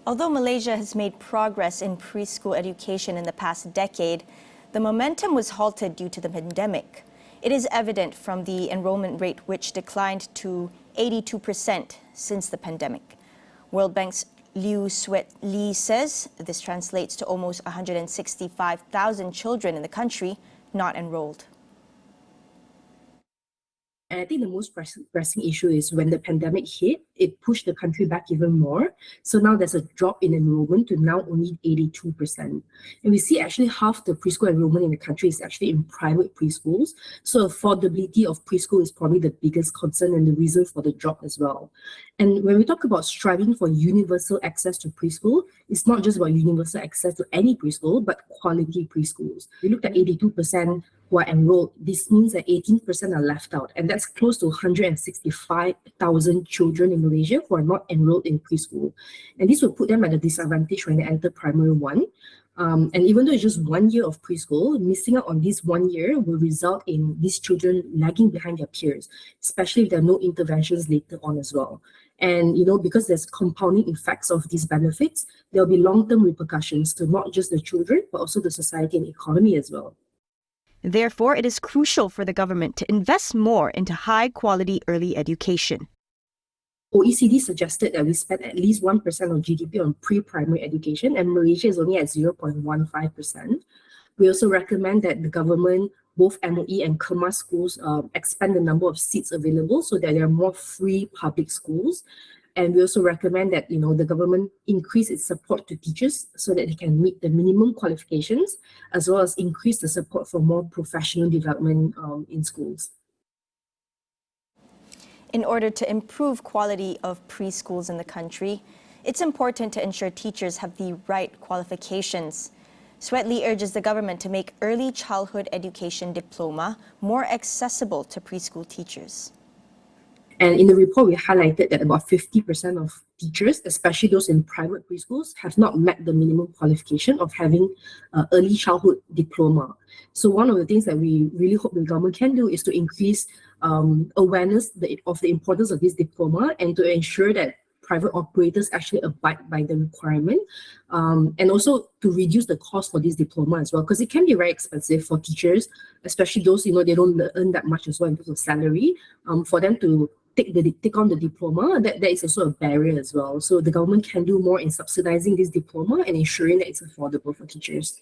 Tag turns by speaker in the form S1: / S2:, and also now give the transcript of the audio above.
S1: Although Malaysia has made progress in preschool education in the past decade, the momentum was halted due to the pandemic. It is evident from the enrollment rate, which declined to 82% since the pandemic. World Bank's Liew says this translates to almost 165,000 children in the country not enrolled.
S2: And I think the most pressing issue is when the pandemic hit, it pushed the country back even more. So now there's a drop in enrollment to now only 82%. And we see actually half the preschool enrollment in the country is actually in private preschools. So affordability of preschool is probably the biggest concern and the reason for the drop as well. And when we talk about striving for universal access to preschool, it's not just about universal access to any preschool, but quality preschools. We looked at 82% who are enrolled. This means that 18% are left out, and that's close to 165,000 children in Malaysia who are not enrolled in preschool. And this will put them at a disadvantage when they enter primary one. And even though it's just 1 year of preschool, missing out on this 1 year will result in these children lagging behind their peers, especially if there are no interventions later on as well. And, because there's compounding effects of these benefits, there'll be long-term repercussions to not just the children, but also the society and economy as well.
S3: Therefore, it is crucial for the government to invest more into high-quality early education.
S2: OECD suggested that we spend at least 1% of GDP on pre-primary education, and Malaysia is only at 0.15%. We also recommend that the government, both MOE and KEMA schools, expand the number of seats available so that there are more free public schools. And we also recommend that the government increase its support to teachers so that they can meet the minimum qualifications, as well as increase the support for more professional development in schools.
S1: In order to improve quality of preschools in the country, it's important to ensure teachers have the right qualifications. Suet urges the government to make early childhood education diploma more accessible to preschool teachers.
S2: And in the report, we highlighted that about 50% of teachers, especially those in private preschools, have not met the minimum qualification of having an early childhood diploma. So one of the things that we really hope the government can do is to increase awareness of the importance of this diploma and to ensure that private operators actually abide by the requirement, and also to reduce the cost for this diploma as well, because it can be very expensive for teachers, especially those, they don't earn that much as well in terms of salary, for them to take on the diploma. That is also a barrier as well. So the government can do more in subsidizing this diploma and ensuring that it's affordable for teachers.